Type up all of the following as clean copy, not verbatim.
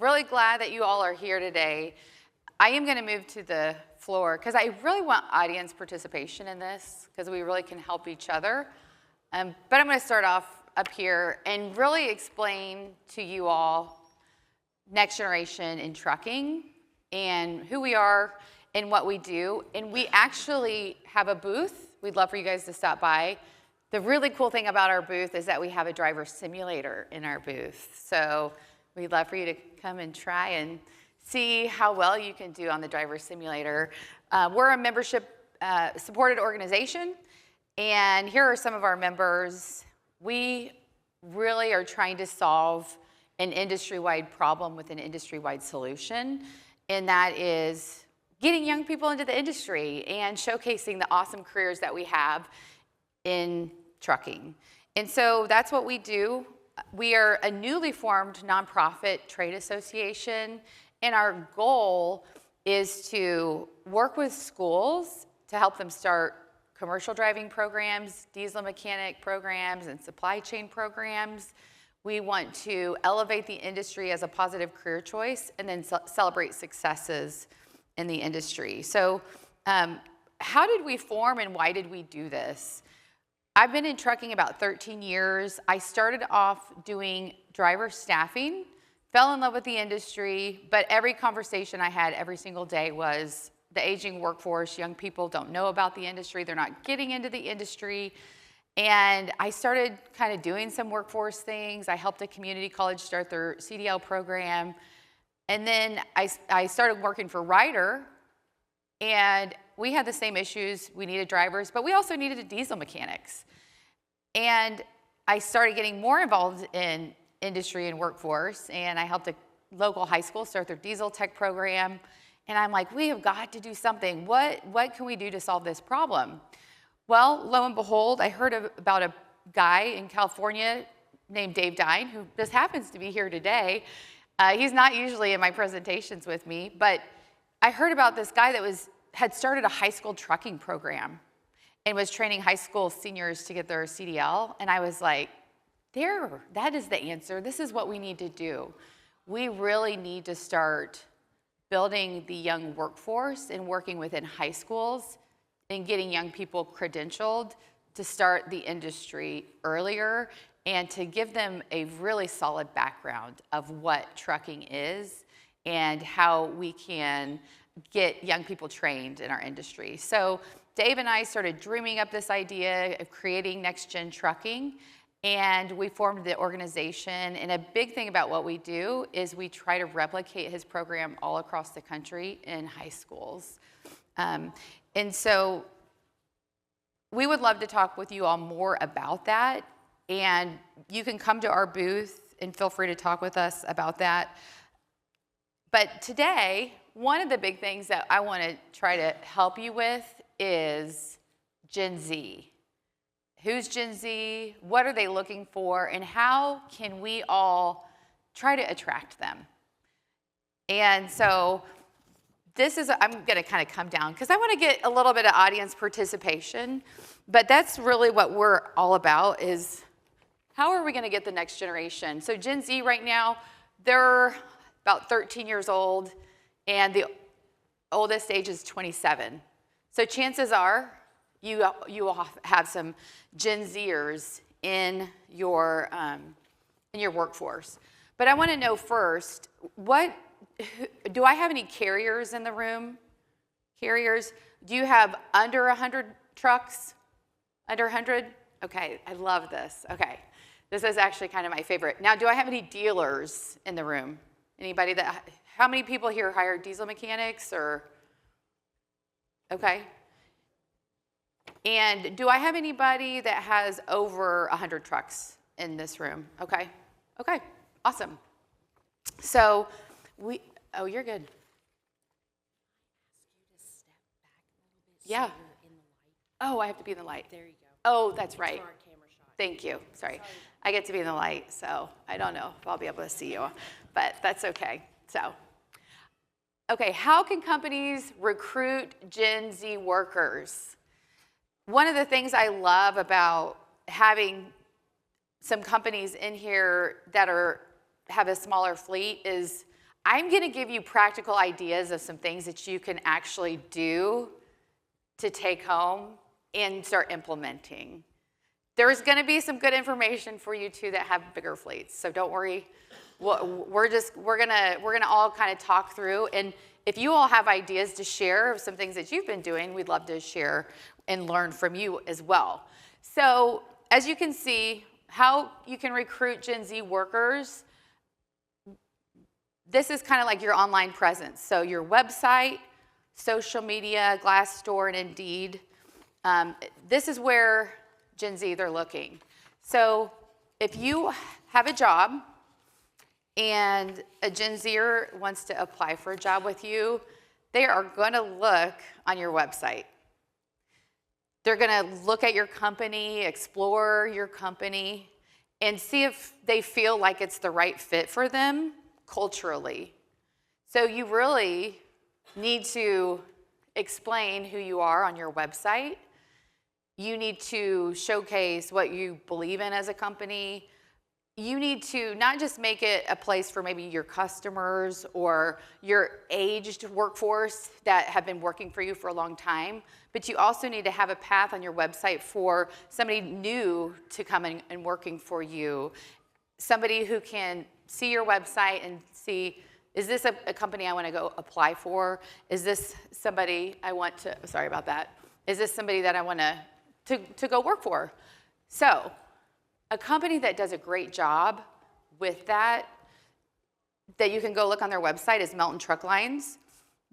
really glad that you all are here today. I am going to move to the floor because I really want audience participation in this because we really can help each other. But I'm going to start off up here and really explain to you all Next Generation in Trucking and who we are and what we do. And we actually have a booth. We'd love for you guys to stop by. The really cool thing about our booth is that we have a driver simulator in our booth. So we'd love for you to come and try and see how well you can do on the driver simulator. We're a membership supported organization, and here are some of our members. We really are trying to solve an industry-wide problem with an industry-wide solution, and that is getting young people into the industry and showcasing the awesome careers that we have in trucking. And so that's what we do. We are a newly formed nonprofit trade association, and our goal is to work with schools to help them start commercial driving programs, diesel mechanic programs, and supply chain programs. We want to elevate the industry as a positive career choice and then celebrate successes in the industry. So how did we form and why did we do this? I've been in trucking about 13 years. I started off doing driver staffing, fell in love with the industry, but every conversation I had every single day was the aging workforce. Young people don't know about the industry. They're not getting into the industry. And I started kind of doing some workforce things. I helped a community college start their CDL program. And then I started working for Ryder, and we had the same issues. We needed drivers, but we also needed diesel mechanics. And I started getting more involved in industry and workforce, and I helped a local high school start their diesel tech program. And I'm like, we have got to do something. What can we do to solve this problem? Well, lo and behold, I heard about a guy in California named Dave Dine, who just happens to be here today. He's not usually in my presentations with me, but I heard about this guy that had started a high school trucking program and was training high school seniors to get their CDL. And I was like, that is the answer. This is what we need to do. We really need to start building the young workforce and working within high schools and getting young people credentialed to start the industry earlier and to give them a really solid background of what trucking is and how we can get young people trained in our industry. So Dave and I started dreaming up this idea of creating Next Gen Trucking, and we formed the organization. And a big thing about what we do is we try to replicate his program all across the country in high schools. And so we would love to talk with you all more about that. And you can come to our booth and feel free to talk with us about that. But today, one of the big things that I want to try to help you with is Gen Z. Who's Gen Z? What are they looking for? And how can we all try to attract them? And so I'm going to kind of come down because I want to get a little bit of audience participation. But that's really what we're all about is how are we going to get the next generation? So Gen Z right now, they're about 13 years old, and the oldest age is 27. So chances are you will have some Gen Zers in your workforce. But I want to know first, do I have any carriers in the room? Carriers? Do you have under 100 trucks? Under 100? Okay, I love this. Okay, this is actually kind of my favorite. Now, do I have any dealers in the room? Anybody how many people here hire diesel mechanics or? Okay. And do I have anybody that has over 100 trucks in this room? Okay. Okay, awesome. So you're good. Yeah. Oh, I have to be in the light. There you go. Oh, that's right. For our camera shot. Thank you. Sorry. I get to be in the light, so I don't know if I'll be able to see you, but that's okay. So, okay, how can companies recruit Gen Z workers? One of the things I love about having some companies in here that have a smaller fleet is I'm going to give you practical ideas of some things that you can actually do to take home and start implementing. There's going to be some good information for you too that have bigger fleets, so don't worry. We're gonna all kind of talk through, and if you all have ideas to share of some things that you've been doing, we'd love to share and learn from you as well. So as you can see, how you can recruit Gen Z workers. This is kind of like your online presence. So your website, social media, Glassdoor, and Indeed. This is where Gen Z, they're looking. So if you have a job and a Gen Zer wants to apply for a job with you, they are going to look on your website. They're going to look at your company, explore your company, and see if they feel like it's the right fit for them culturally. So you really need to explain who you are on your website. You need to showcase what you believe in as a company. You need to not just make it a place for maybe your customers or your aged workforce that have been working for you for a long time, but you also need to have a path on your website for somebody new to come in and working for you. Somebody who can see your website and see, is this a company I want to go apply for? Is this somebody I want to, sorry about that. Is this somebody that I want to go work for? So a company that does a great job with that you can go look on their website is Melton Truck Lines.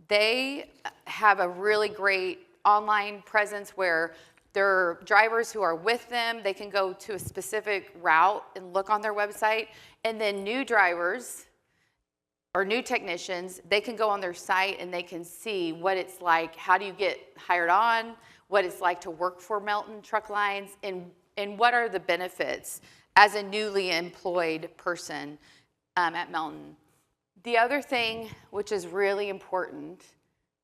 They have a really great online presence where their drivers who are with them, they can go to a specific route and look on their website. And then new drivers or new technicians, they can go on their site and they can see what it's like, how do you get hired on, what it's like to work for Melton Truck Lines, and what are the benefits as a newly employed person at Melton. The other thing, which is really important,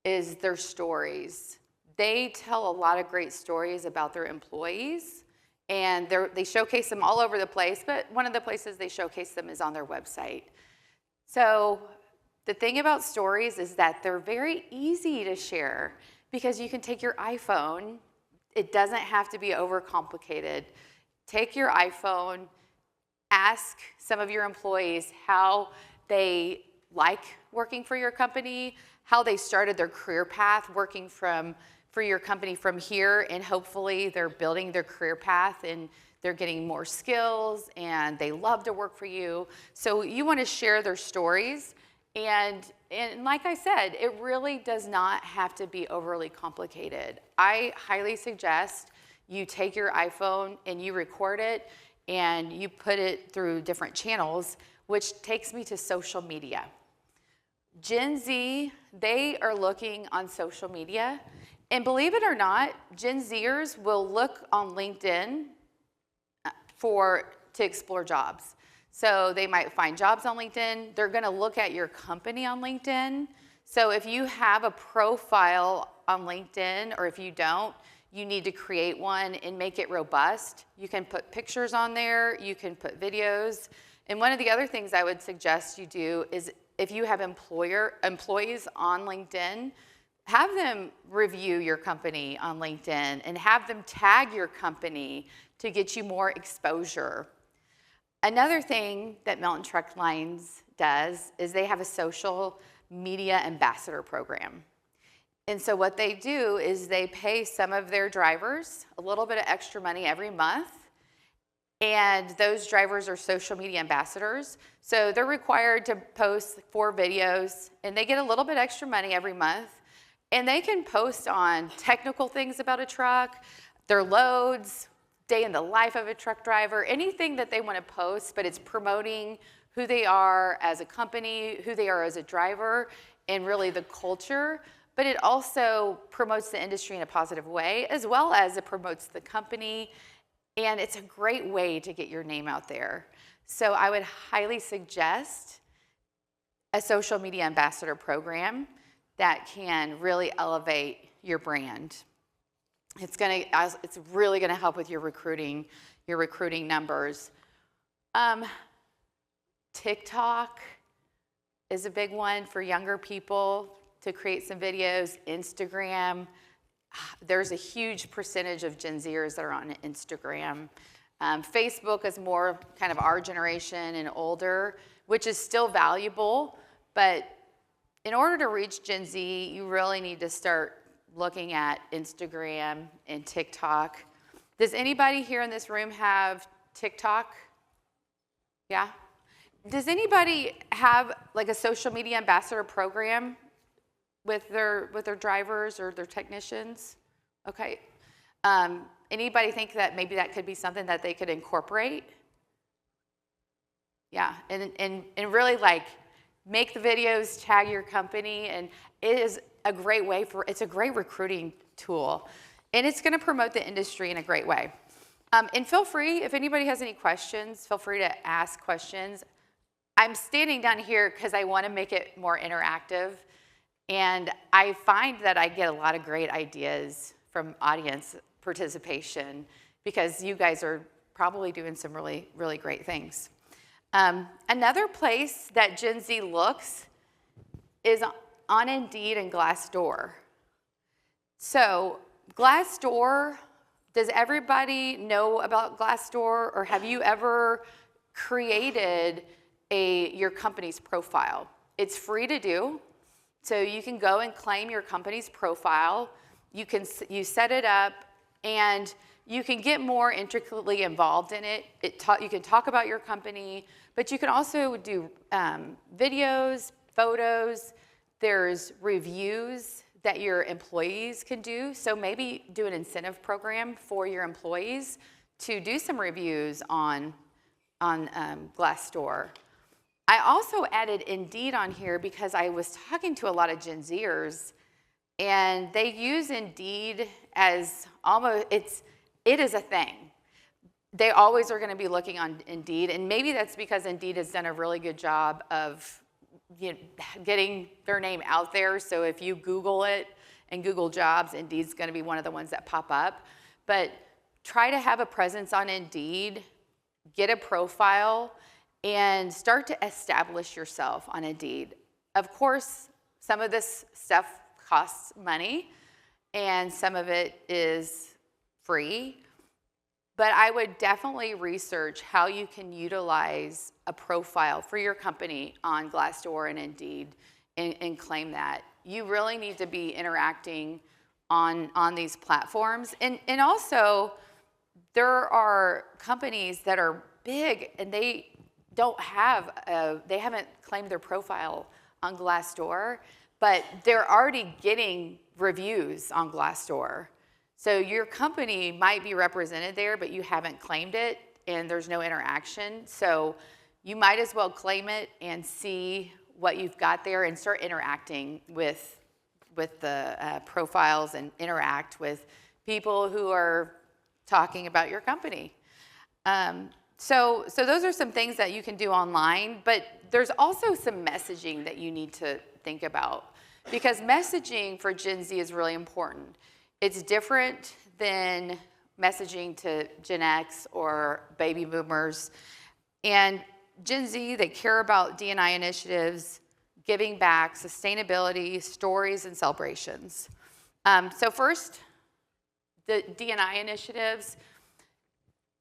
is their stories. They tell a lot of great stories about their employees, and they showcase them all over the place, but one of the places they showcase them is on their website. So the thing about stories is that they're very easy to share because you can take your iPhone. It doesn't have to be overcomplicated. Take your iPhone, ask some of your employees how they like working for your company, how they started their career path working for your company from here, and hopefully they're building their career path and they're getting more skills and they love to work for you. So you want to share their stories. And like I said, it really does not have to be overly complicated. I highly suggest you take your iPhone and you record it and you put it through different channels, which takes me to social media. Gen Z, they are looking on social media. And believe it or not, Gen Zers will look on LinkedIn to explore jobs. So they might find jobs on LinkedIn. They're going to look at your company on LinkedIn. So if you have a profile on LinkedIn, or if you don't, you need to create one and make it robust. You can put pictures on there. You can put videos. And one of the other things I would suggest you do is if you have employees on LinkedIn, have them review your company on LinkedIn and have them tag your company to get you more exposure. Another thing that Melton Truck Lines does is they have a social media ambassador program. And so what they do is they pay some of their drivers a little bit of extra money every month. And those drivers are social media ambassadors. So they're required to post 4 videos, and they get a little bit extra money every month. And they can post on technical things about a truck, their loads, day in the life of a truck driver, anything that they want to post, but it's promoting who they are as a company, who they are as a driver, and really the culture. But it also promotes the industry in a positive way, as well as it promotes the company. And it's a great way to get your name out there. So I would highly suggest a social media ambassador program that can really elevate your brand. It's really gonna help with your recruiting numbers. TikTok, is a big one for younger people to create some videos. Instagram, there's a huge percentage of Gen Zers that are on Instagram. Facebook is more kind of our generation and older, which is still valuable, but in order to reach Gen Z, you really need to start looking at Instagram and TikTok. Does anybody here in this room have TikTok? Yeah? Does anybody have like a social media ambassador program with their drivers or their technicians? Okay. Anybody think that maybe that could be something that they could incorporate? Yeah, and really like make the videos, tag your company, and it is a great way it's a great recruiting tool, and it's gonna promote the industry in a great way. And feel free, if anybody has any questions, feel free to ask questions. I'm standing down here because I wanna make it more interactive, and I find that I get a lot of great ideas from audience participation because you guys are probably doing some really, really great things. Another place that Gen Z looks is on Indeed and Glassdoor. So Glassdoor, does everybody know about Glassdoor, or have you ever created your company's profile? It's free to do, so you can go and claim your company's profile. You set it up, and you can get more intricately involved in it. You can talk about your company, but you can also do videos, photos. There's reviews that your employees can do. So maybe do an incentive program for your employees to do some reviews on Glassdoor. I also added Indeed on here because I was talking to a lot of Gen Zers, and they use Indeed as almost, it is a thing. They always are going to be looking on Indeed, and maybe that's because Indeed has done a really good job of getting their name out there. So if you Google it and Google jobs, Indeed's going to be one of the ones that pop up. But try to have a presence on Indeed, get a profile, and start to establish yourself on Indeed. Of course, some of this stuff costs money, and some of it is free. But I would definitely research how you can utilize a profile for your company on Glassdoor and Indeed and claim that. You really need to be interacting on these platforms. And also, there are companies that are big and they haven't claimed their profile on Glassdoor, but they're already getting reviews on Glassdoor. So your company might be represented there, but you haven't claimed it, and there's no interaction. So you might as well claim it and see what you've got there and start interacting with the profiles and interact with people who are talking about your company. So those are some things that you can do online, but there's also some messaging that you need to think about, because messaging for Gen Z is really important. It's different than messaging to Gen X or baby boomers. And Gen Z, they care about D&I initiatives, giving back, sustainability, stories, and celebrations. So first, the D&I initiatives.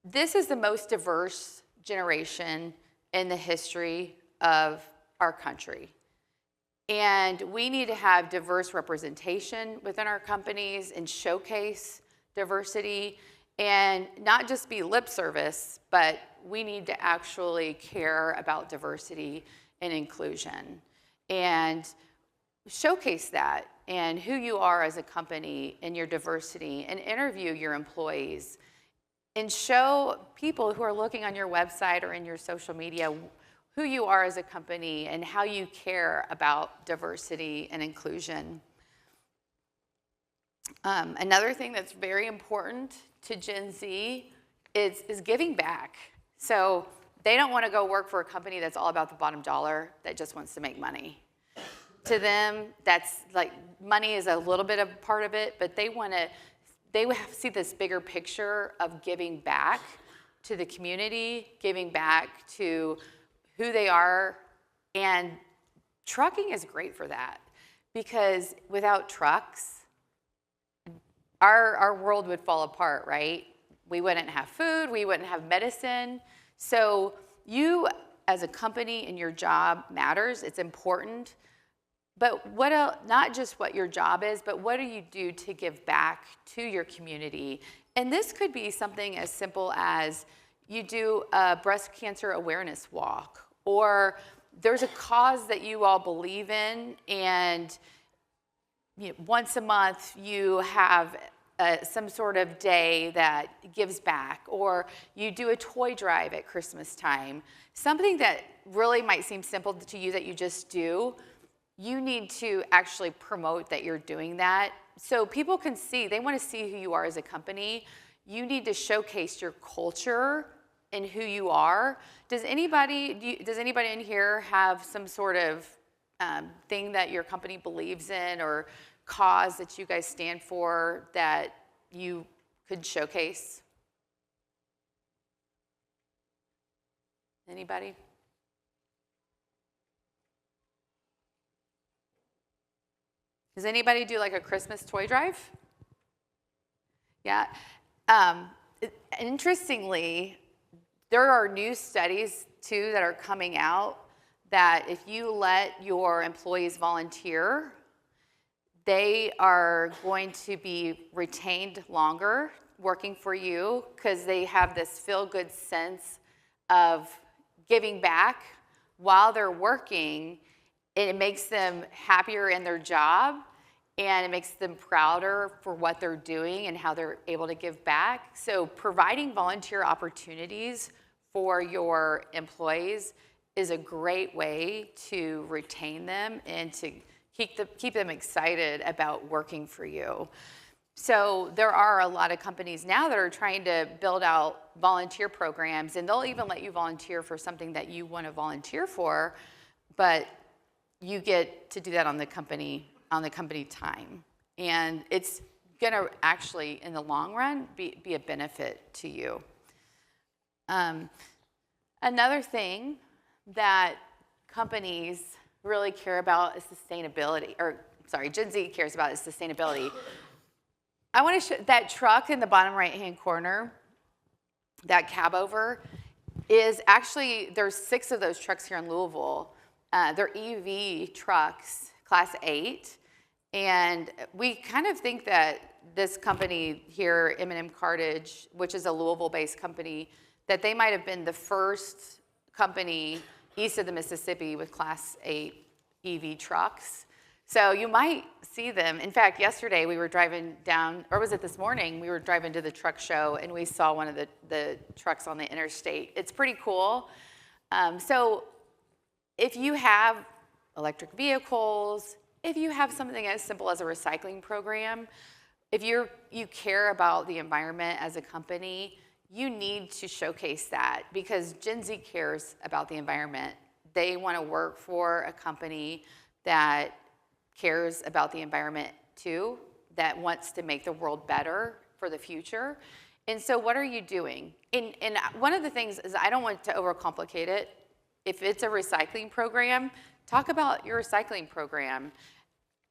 This is the most diverse generation in the history of our country. And we need to have diverse representation within our companies and showcase diversity, and not just be lip service, but we need to actually care about diversity and inclusion and showcase that and who you are as a company and your diversity, and interview your employees and show people who are looking on your website or in your social media who you are as a company and how you care about diversity and inclusion. Another thing that's very important to Gen Z is giving back. So they don't want to go work for a company that's all about the bottom dollar, that just wants to make money. To them, that's like, money is a little bit of part of it, but they see this bigger picture of giving back to the community, giving back to who they are, and trucking is great for that, because without trucks, our world would fall apart, right? We wouldn't have food, we wouldn't have medicine. So you as a company and your job matters, it's important. But what else, not just what your job is, but what do you do to give back to your community? And this could be something as simple as you do a breast cancer awareness walk, or there's a cause that you all believe in, and once a month you have some sort of day that gives back, or you do a toy drive at Christmas time. Something that really might seem simple to you that you just do, you need to actually promote that you're doing that so people can see. They want to see who you are as a company. You need to showcase your culture and who you are. Does anybody in here have some sort of thing that your company believes in, or cause that you guys stand for that you could showcase? Anybody? Does anybody do like a Christmas toy drive? Yeah. Interestingly, there are new studies too that are coming out that if you let your employees volunteer, they are going to be retained longer working for you, because they have this feel-good sense of giving back while they're working. It makes them happier in their job, and it makes them prouder for what they're doing and how they're able to give back. So providing volunteer opportunities for your employees is a great way to retain them and to keep them excited about working for you. So there are a lot of companies now that are trying to build out volunteer programs, and they'll even let you volunteer for something that you want to volunteer for, but you get to do that on the company time. And it's gonna actually, in the long run, be a benefit to you. Another thing that companies really care about is sustainability, Gen Z cares about is sustainability. I want to show that truck in the bottom right-hand corner, that cab over, is actually, there's 6 of those trucks here in Louisville. They're EV trucks, Class 8, and we kind of think that this company here, M&M Cartage, which is a Louisville-based company, that they might have been the first company east of the Mississippi with Class 8 EV trucks. So you might see them. In fact, yesterday we were driving down, or was it this morning, we were driving to the truck show, and we saw one of the trucks on the interstate. It's pretty cool. So if you have electric vehicles, if you have something as simple as a recycling program, if you care about the environment as a company, you need to showcase that, because Gen Z cares about the environment. They want to work for a company that cares about the environment too, that wants to make the world better for the future. And so what are you doing? And one of the things is, I don't want to overcomplicate it. If it's a recycling program, talk about your recycling program.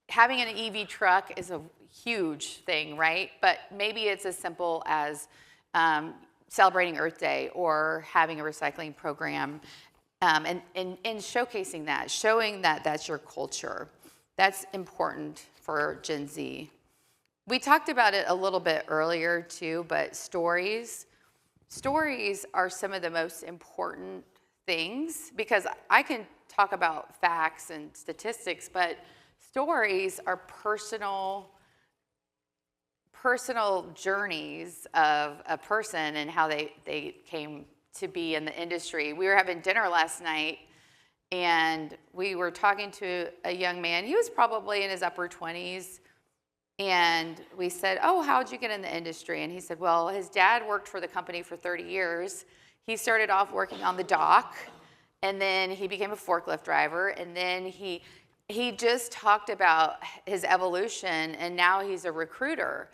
Having an EV truck is a huge thing, right? But maybe it's as simple as celebrating Earth Day, or having a recycling program, and showcasing that, showing that that's your culture. That's important for Gen Z. We talked about it a little bit earlier too, but stories are some of the most important things, because I can talk about facts and statistics, but stories are personal journeys of a person and how they came to be in the industry. We were having dinner last night, and we were talking to a young man. He was probably in his upper 20s, and we said, "Oh, how'd you get in the industry?" And he said, well, his dad worked for the company for 30 years. He started off working on the dock, and then he became a forklift driver, and then he just talked about his evolution, and now he's a recruiter.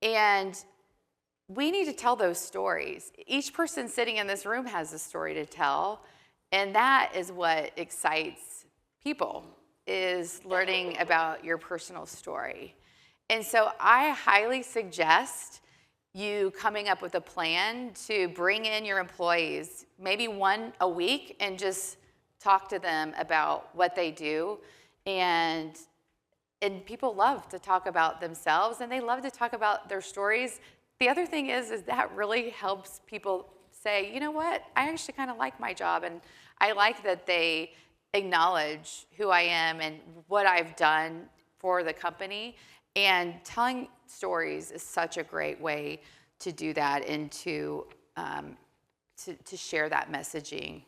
And we need to tell those stories. Each person sitting in this room has a story to tell, and that is what excites people is learning about your personal story. And so I highly suggest you coming up with a plan to bring in your employees, maybe one a week, and just talk to them about what they do. And people love to talk about themselves, and they love to talk about their stories. The other thing is that really helps people say, you know what, I actually kind of like my job, and I like that they acknowledge who I am and what I've done for the company. And telling stories is such a great way to do that and to share that messaging.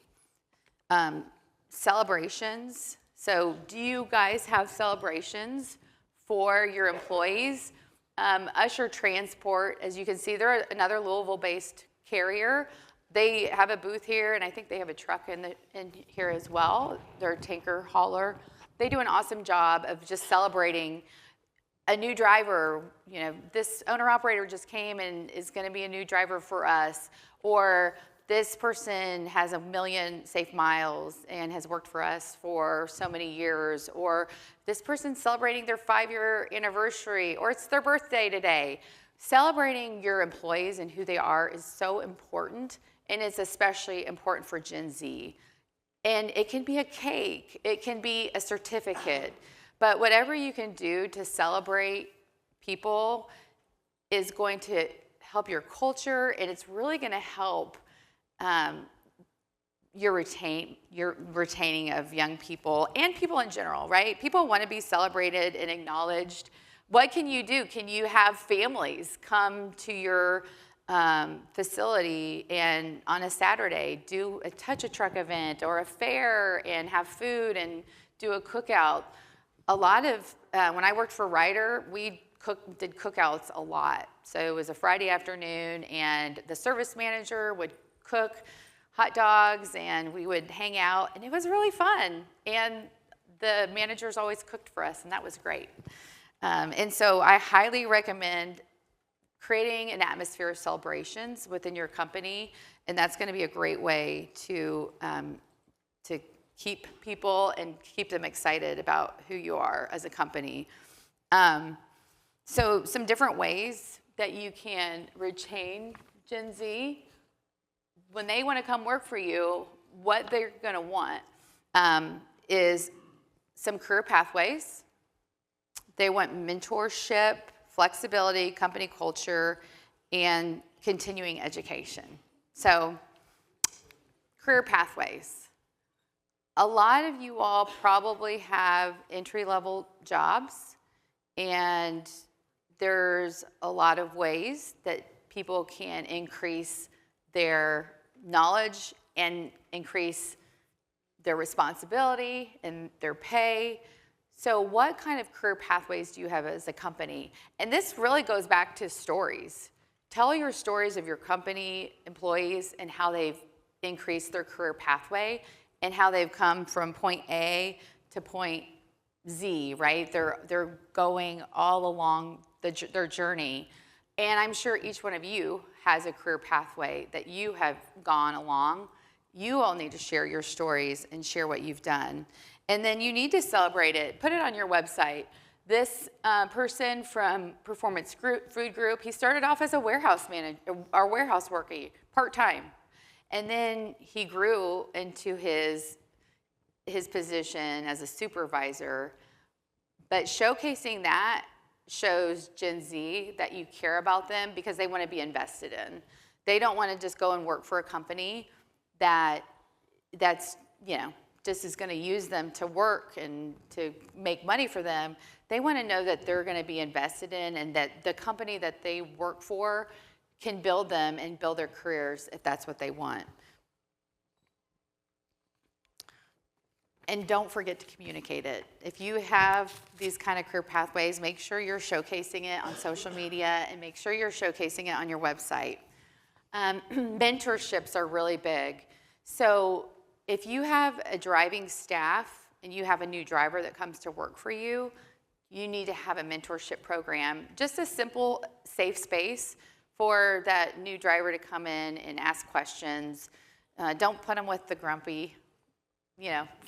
Celebrations. So do you guys have celebrations for your employees? Usher Transport, as you can see, they're another Louisville-based carrier. They have a booth here, and I think they have a truck in here as well. They're a tanker hauler. They do an awesome job of just celebrating a new driver. You know, this owner-operator just came and is going to be a new driver for us. Or this person has 1 million safe miles and has worked for us for so many years. Or this person's celebrating their 5-year anniversary, or it's their birthday today. Celebrating your employees and who they are is so important, and it's especially important for Gen Z. And it can be a cake, it can be a certificate, but whatever you can do to celebrate people is going to help your culture, and it's really going to help your retaining of young people and people in general, right? People want to be celebrated and acknowledged. What can you do? Can you have families come to your facility and on a Saturday do a Touch a Truck event or a fair and have food and do a cookout? A lot of, when I worked for Ryder, we did cookouts a lot. So it was a Friday afternoon, and the service manager would cook hot dogs, and we would hang out, and it was really fun. And the managers always cooked for us, and that was great. And so I highly recommend creating an atmosphere of celebrations within your company, and that's going to be a great way to keep people and keep them excited about who you are as a company. So some different ways that you can retain Gen Z. When they want to come work for you, what they're going to want is some career pathways. They want mentorship, flexibility, company culture, and continuing education. So, career pathways. A lot of you all probably have entry-level jobs, and there's a lot of ways that people can increase their knowledge and increase their responsibility and their pay. So what kind of career pathways do you have as a company? And this really goes back to stories. Tell your stories of your company employees and how they've increased their career pathway and how they've come from point A to point Z, right? They're going all along their journey. And I'm sure each one of you has a career pathway that you have gone along. You all need to share your stories and share what you've done. And then you need to celebrate it. Put it on your website. This person from Performance Food Group, he started off as a warehouse manager, or warehouse worker, part-time. And then he grew into his position as a supervisor. But showcasing that shows Gen Z that you care about them because they want to be invested in. They don't want to just go and work for a company that's, you know, just is going to use them to work and to make money for them. They want to know that they're going to be invested in and that the company that they work for can build them and build their careers if that's what they want. And don't forget to communicate it. If you have these kind of career pathways, make sure you're showcasing it on social media and make sure you're showcasing it on your website. Mentorships are really big. So if you have a driving staff and you have a new driver that comes to work for you, you need to have a mentorship program. Just a simple, safe space for that new driver to come in and ask questions. Don't put them with the grumpy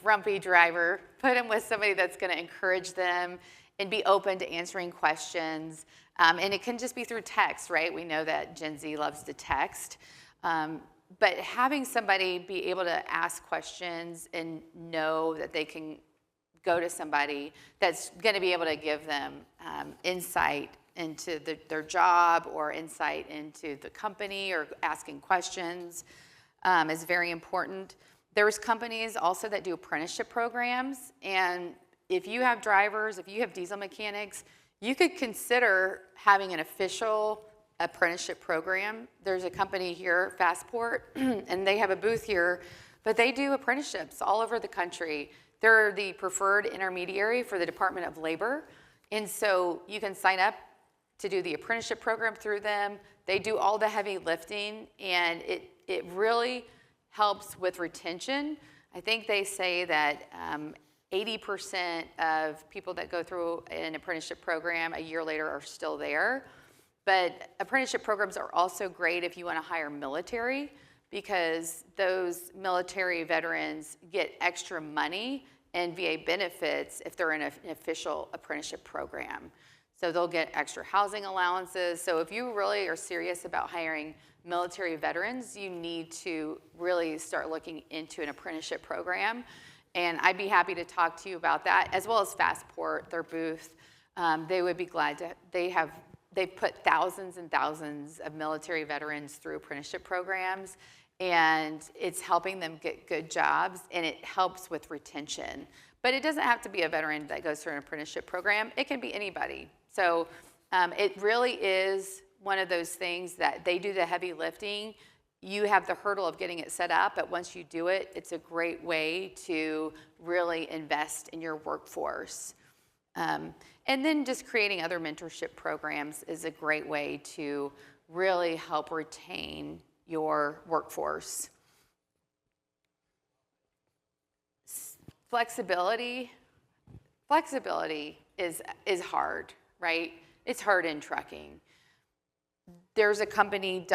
grumpy driver. Put them with somebody that's going to encourage them and be open to answering questions. And it can just be through text, right? We know that Gen Z loves to text. But having somebody be able to ask questions and know that they can go to somebody that's going to be able to give them insight into their job or insight into the company or asking questions is very important. There's companies also that do apprenticeship programs, and if you have drivers, if you have diesel mechanics, you could consider having an official apprenticeship program. There's a company here, Fastport, and they have a booth here, but they do apprenticeships all over the country. They're the preferred intermediary for the Department of Labor, and so you can sign up to do the apprenticeship program through them. They do all the heavy lifting, and it really helps with retention. I think they say that 80% of people that go through an apprenticeship program a year later are still there. But apprenticeship programs are also great if you want to hire military, because those military veterans get extra money and VA benefits if they're in an official apprenticeship program. So they'll get extra housing allowances. So if you really are serious about hiring military veterans, you need to really start looking into an apprenticeship program. And I'd be happy to talk to you about that, as well as Fastport, their booth. They would be glad to, they've put thousands and thousands of military veterans through apprenticeship programs, and it's helping them get good jobs, and it helps with retention. But it doesn't have to be a veteran that goes through an apprenticeship program. It can be anybody. So it really is one of those things that they do the heavy lifting. You have the hurdle of getting it set up, but once you do it, it's a great way to really invest in your workforce. And then just creating other mentorship programs is a great way to really help retain your workforce. Flexibility is hard, right? It's hard in trucking. There's a company,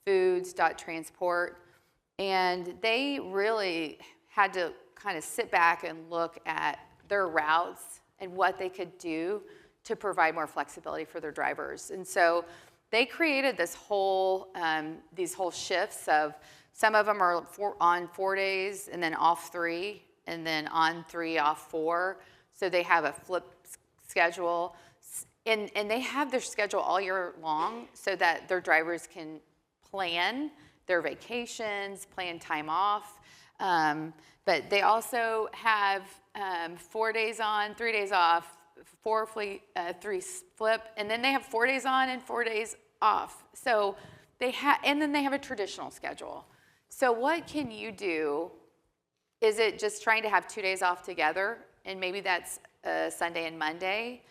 Foods, Transport, and they really had to kind of sit back and look at their routes and what they could do to provide more flexibility for their drivers. And so they created this whole, these whole shifts of, some of them are on 4 days and then off 3, and then on 3, off 4. So they have a flip schedule. And they have their schedule all year long so that their drivers can plan their vacations, plan time off. But they also have 4 days on, 3 days off, 3 flip, and then they have 4 days on and 4 days off. So and then they have a traditional schedule. So what can you do? Is it just trying to have 2 days off together, and maybe that's Sunday and Monday?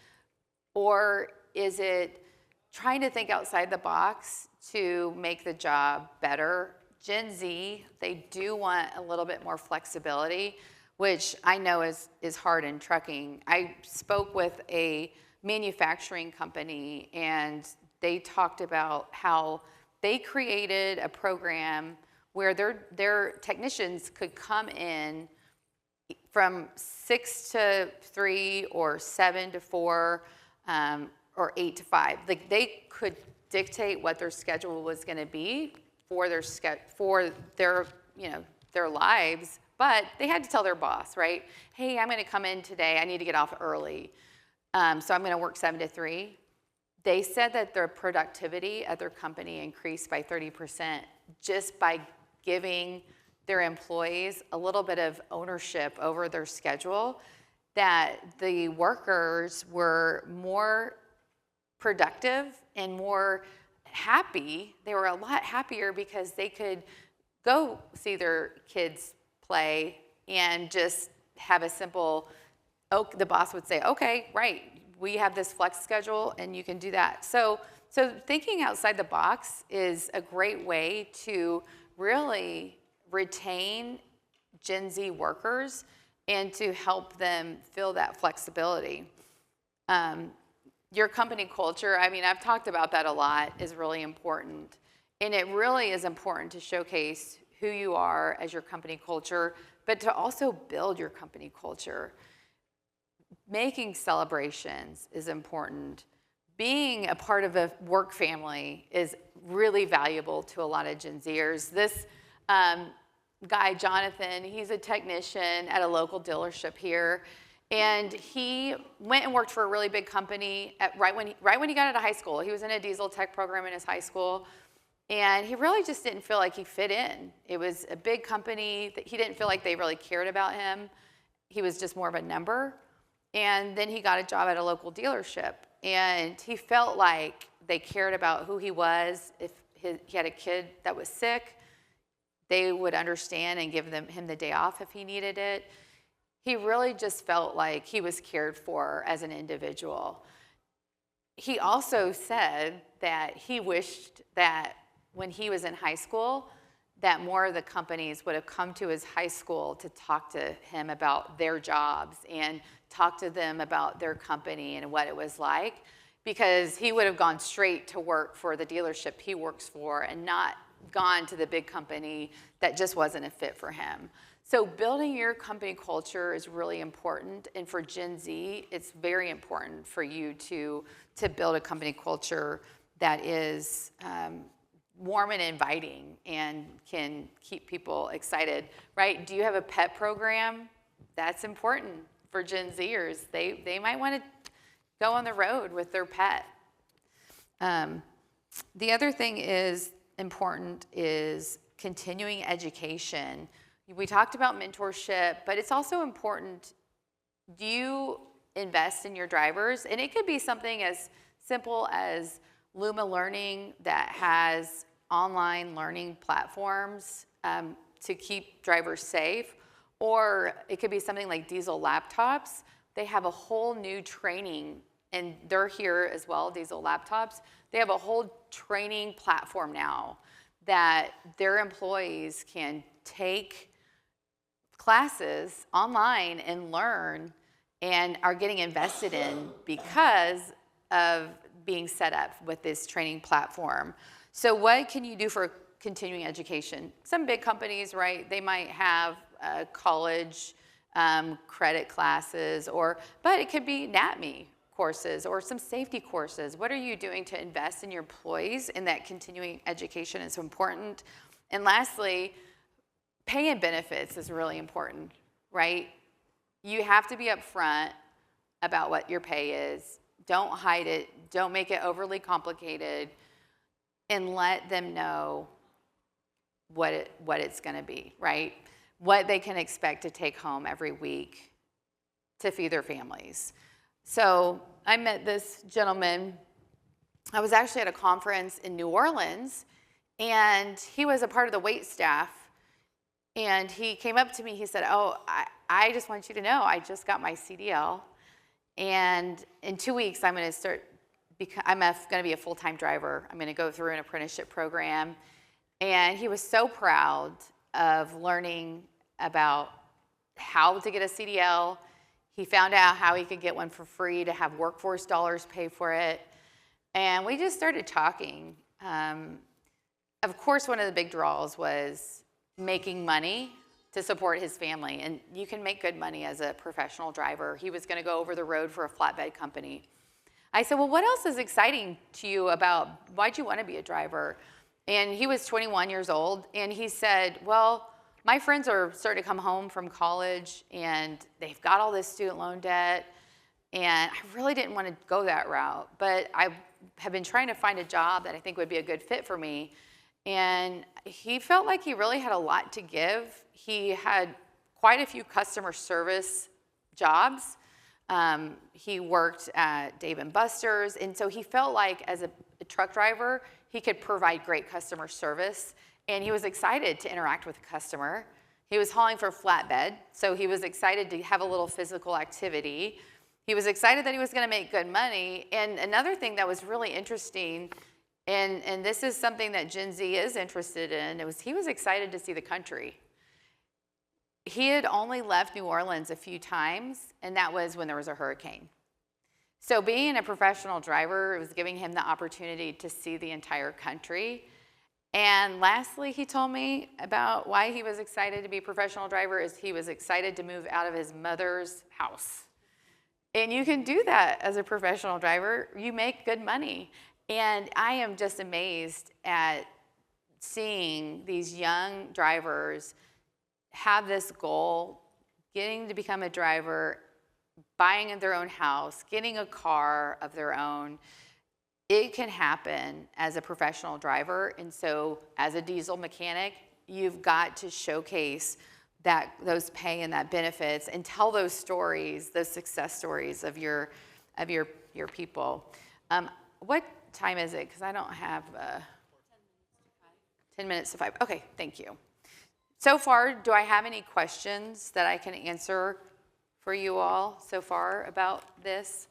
Or is it trying to think outside the box to make the job better? Gen Z, they do want a little bit more flexibility, which I know is hard in trucking. I spoke with a manufacturing company, and they talked about how they created a program where their technicians could come in from 6 to 3 or 7 to 4, or 8 to 5. Like, they could dictate what their schedule was going to be for their their lives, but they had to tell their boss, right? Hey, I'm going to come in today. I need to get off early, so I'm going to work 7 to 3. They said that their productivity at their company increased by 30% just by giving their employees a little bit of ownership over their schedule, that the workers were more productive and more happy. They were a lot happier because they could go see their kids play and just have a simple, the boss would say, okay, right, we have this flex schedule and you can do that. So thinking outside the box is a great way to really retain Gen Z workers and to help them feel that flexibility. Your company culture, I mean, I've talked about that a lot, is really important. And it really is important to showcase who you are as your company culture, but to also build your company culture. Making celebrations is important. Being a part of a work family is really valuable to a lot of Gen Zers. This guy, Jonathan, he's a technician at a local dealership here. And he went and worked for a really big company right when he got out of high school. He was in a diesel tech program in his high school. And he really just didn't feel like he fit in. It was a big company that he didn't feel like they really cared about him. He was just more of a number. And then he got a job at a local dealership. And he felt like they cared about who he was. If he had a kid that was sick, they would understand and give him the day off if he needed it. He really just felt like he was cared for as an individual. He also said that he wished that when he was in high school, that more of the companies would have come to his high school to talk to him about their jobs and talk to them about their company and what it was like, because he would have gone straight to work for the dealership he works for and not gone to the big company that just wasn't a fit for him. So building your company culture is really important, and for Gen Z, it's very important for you to build a company culture that is warm and inviting and can keep people excited, right? Do you have a pet program? That's important for Gen Zers. They might want to go on the road with their pet. The other thing is important is continuing education. We talked about mentorship, but it's also important. Do you invest in your drivers? And it could be something as simple as Luma Learning that has online learning platforms to keep drivers safe, or it could be something like Diesel Laptops. They have a whole new training, and they're here as well, Diesel Laptops. They have a whole training platform now that their employees can take classes online and learn and are getting invested in because of being set up with this training platform. So what can you do for continuing education? Some big companies, right, they might have college credit classes, but it could be NATME courses or some safety courses. What are you doing to invest in your employees? And that continuing education is important. And lastly, pay and benefits is really important, right? You have to be upfront about what your pay is. Don't hide it. Don't make it overly complicated, and let them know what it's going to be, right? What they can expect to take home every week to feed their families. So I met this gentleman. I was actually at a conference in New Orleans, and he was a part of the wait staff. And he came up to me, he said, "Oh, I just want you to know, I just got my CDL, and in 2 weeks I'm going to going to be a full-time driver. I'm going to go through an apprenticeship program." And he was so proud of learning about how to get a CDL. He found out how he could get one for free to have workforce dollars pay for it. And we just started talking. Of course, one of the big draws was making money to support his family. And you can make good money as a professional driver. He was going to go over the road for a flatbed company. I said, "Well, what else is exciting to you about why'd you want to be a driver?" And he was 21 years old. And he said, "Well, my friends are starting to come home from college and they've got all this student loan debt. And I really didn't want to go that route, but I have been trying to find a job that I think would be a good fit for me." And he felt like he really had a lot to give. He had quite a few customer service jobs. He worked at Dave & Buster's. And so he felt like as a truck driver, he could provide great customer service. And he was excited to interact with the customer. He was hauling for flatbed, so he was excited to have a little physical activity. He was excited that he was going to make good money. And another thing that was really interesting, and this is something that Gen Z is interested in, he was excited to see the country. He had only left New Orleans a few times, and that was when there was a hurricane. So being a professional driver, it was giving him the opportunity to see the entire country. And lastly, he told me about why he was excited to be a professional driver is he was excited to move out of his mother's house. And you can do that as a professional driver. You make good money. And I am just amazed at seeing these young drivers have this goal, getting to become a driver, buying their own house, getting a car of their own. It can happen as a professional driver. And so as a diesel mechanic, you've got to showcase those pay and that benefits and tell those stories, those success stories of your people. What time is it? Because I don't have 10 minutes to 5. Okay, thank you. So far, do I have any questions that I can answer for you all so far about this?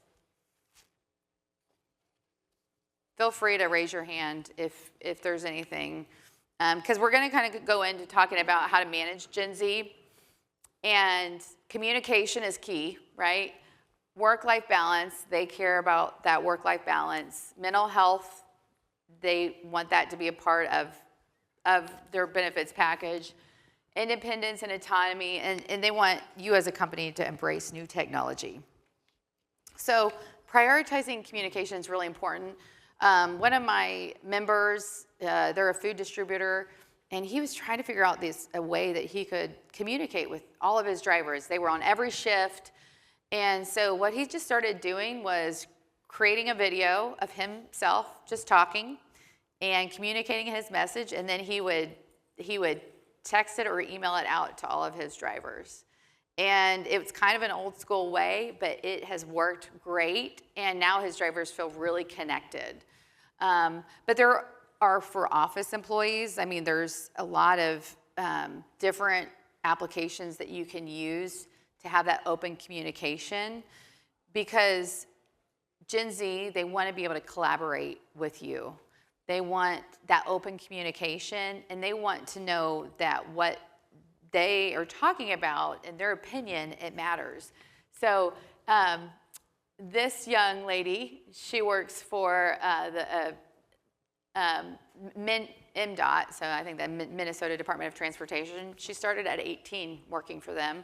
Feel free to raise your hand if there's anything. Because we're going to kind of go into talking about how to manage Gen Z. And communication is key, right? Work-life balance, they care about that work-life balance. Mental health, they want that to be a part of their benefits package. Independence and autonomy, and they want you as a company to embrace new technology. So prioritizing communication is really important. One of my members, they're a food distributor, and he was trying to figure out a way that he could communicate with all of his drivers. They were on every shift, and so what he just started doing was creating a video of himself just talking and communicating his message, and then he would text it or email it out to all of his drivers. And it was kind of an old school way, but it has worked great, and now his drivers feel really connected. But there are for office employees, I mean, there's a lot of different applications that you can use to have that open communication, because Gen Z, they want to be able to collaborate with you. They want that open communication, and they want to know that what they are talking about, in their opinion, it matters. So this young lady, she works for the MDOT, so I think the Minnesota Department of Transportation. She started at 18 working for them,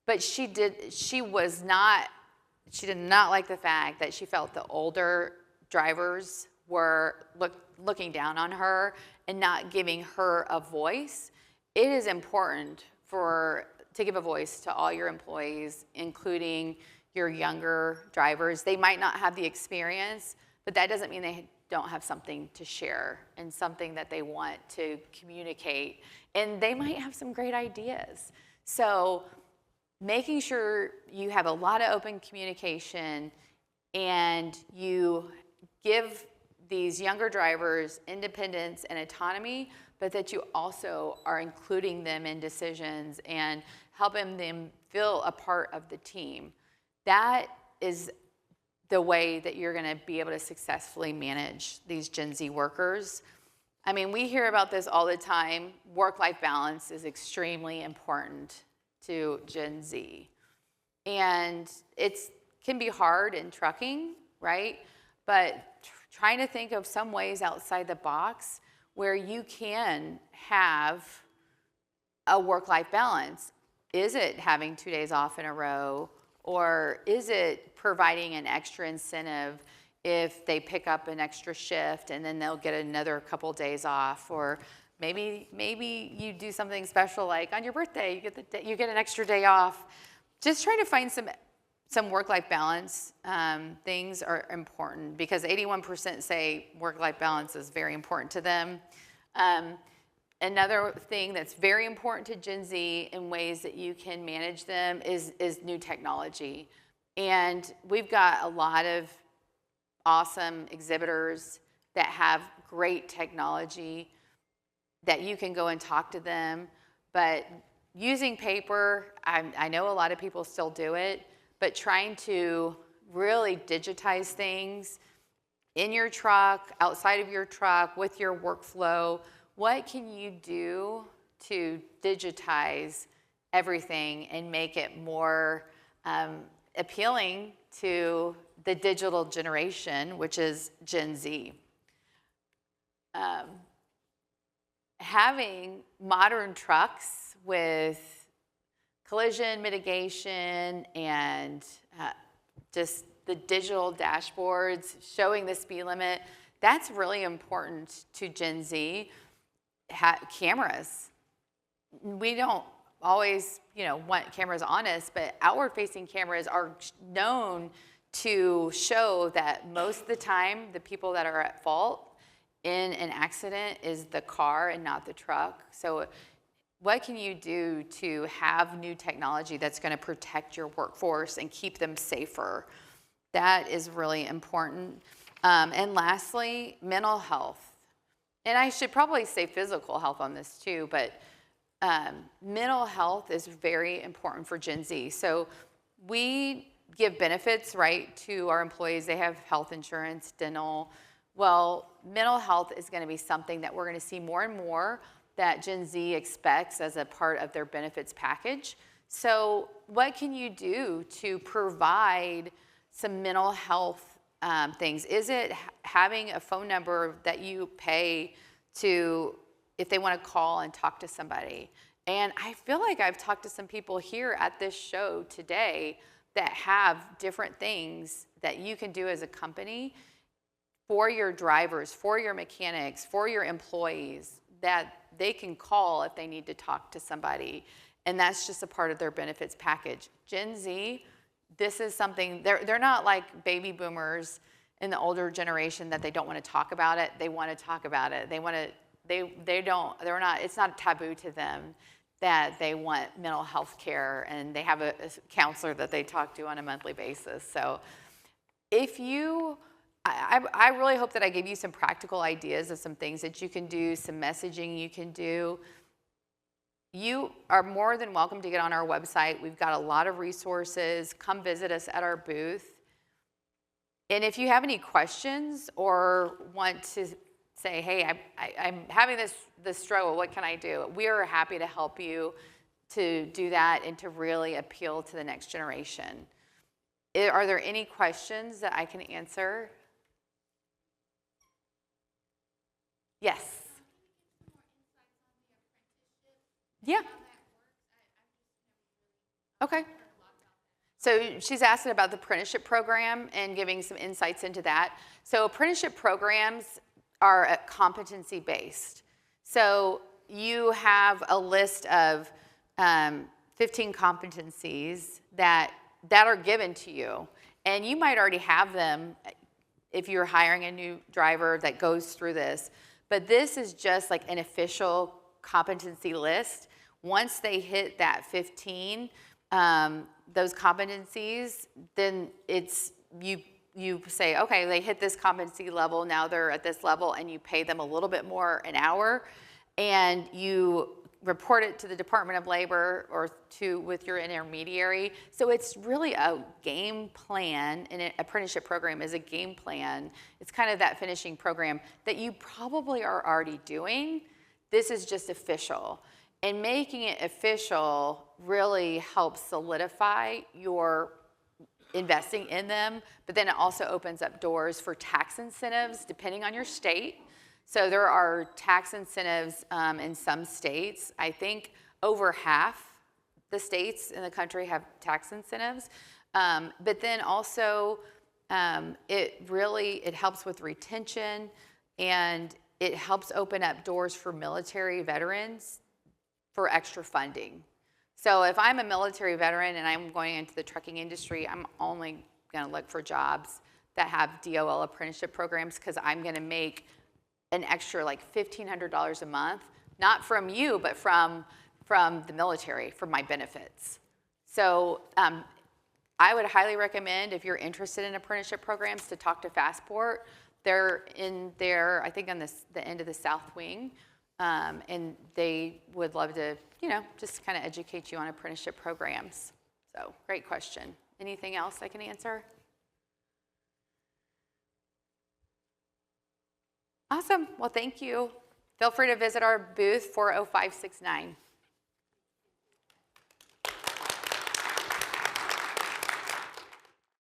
but she did not like the fact that she felt the older drivers were looking down on her and not giving her a voice. It is important to give a voice to all your employees, including your younger drivers. They might not have the experience, but that doesn't mean they don't have something to share and something that they want to communicate. And they might have some great ideas. So making sure you have a lot of open communication and you give these younger drivers independence and autonomy, but that you also are including them in decisions and helping them feel a part of the team. That is the way that you're going to be able to successfully manage these Gen Z workers. I mean, we hear about this all the time. Work-life balance is extremely important to Gen Z. And it can be hard in trucking, right? But trying to think of some ways outside the box where you can have a work-life balance. Is it having 2 days off in a row? Or is it providing an extra incentive if they pick up an extra shift and then they'll get another couple days off? Or maybe you do something special, like on your birthday, you get an extra day off. Just trying to find some work-life balance things are important, because 81% say work-life balance is very important to them. Another thing that's very important to Gen Z in ways that you can manage them is new technology. And we've got a lot of awesome exhibitors that have great technology that you can go and talk to them. But using paper, I know a lot of people still do it, but trying to really digitize things in your truck, outside of your truck, with your workflow. What can you do to digitize everything and make it more appealing to the digital generation, which is Gen Z? having modern trucks with collision mitigation and just the digital dashboards showing the speed limit, that's really important to Gen Z. Cameras. We don't always, want cameras on us, but outward-facing cameras are known to show that most of the time, the people that are at fault in an accident is the car and not the truck. So what can you do to have new technology that's going to protect your workforce and keep them safer? That is really important. And lastly, mental health. And I should probably say physical health on this too, but mental health is very important for Gen Z. So we give benefits, right, to our employees. They have health insurance, dental. Well, mental health is going to be something that we're going to see more and more that Gen Z expects as a part of their benefits package. So what can you do to provide some mental health things? Is it having a phone number that you pay to if they want to call and talk to somebody? And I feel like I've talked to some people here at this show today that have different things that you can do as a company for your drivers, for your mechanics, for your employees, that they can call if they need to talk to somebody. And that's just a part of their benefits package. Gen Z, this is something, they're not like baby boomers in the older generation that they don't want to talk about it. They want to talk about it. It's not taboo to them that they want mental health care, and they have a counselor that they talk to on a monthly basis. So I really hope that I gave you some practical ideas of some things that you can do, some messaging you can do. You are more than welcome to get on our website. We've got a lot of resources. Come visit us at our booth. And if you have any questions or want to say, hey, I'm having this struggle, what can I do? We are happy to help you to do that and to really appeal to the next generation. Are there any questions that I can answer? Yes. Yeah. Okay. So she's asking about the apprenticeship program and giving some insights into that. So apprenticeship programs are competency-based. So you have a list of 15 competencies that are given to you. And you might already have them if you're hiring a new driver that goes through this. But this is just like an official competency list. Once they hit that 15, those competencies, then it's you say, okay, they hit this competency level, now they're at this level, and you pay them a little bit more an hour, and you report it to the Department of Labor or with your intermediary. So it's really a game plan, and an apprenticeship program is a game plan. It's kind of that finishing program that you probably are already doing. This is just official. And making it official really helps solidify your investing in them, but then it also opens up doors for tax incentives depending on your state. So there are tax incentives in some states. I think over half the states in the country have tax incentives. But then also it helps with retention, and it helps open up doors for military veterans for extra funding. So if I'm a military veteran and I'm going into the trucking industry, I'm only going to look for jobs that have DOL apprenticeship programs, because I'm going to make an extra like $1,500 a month, not from you, but from the military, for my benefits. So I would highly recommend, if you're interested in apprenticeship programs, to talk to Fastport. They're in there, I think, on the end of the South Wing. And they would love to, just kind of educate you on apprenticeship programs. So, great question. Anything else I can answer? Awesome. Well, thank you. Feel free to visit our booth, 40569.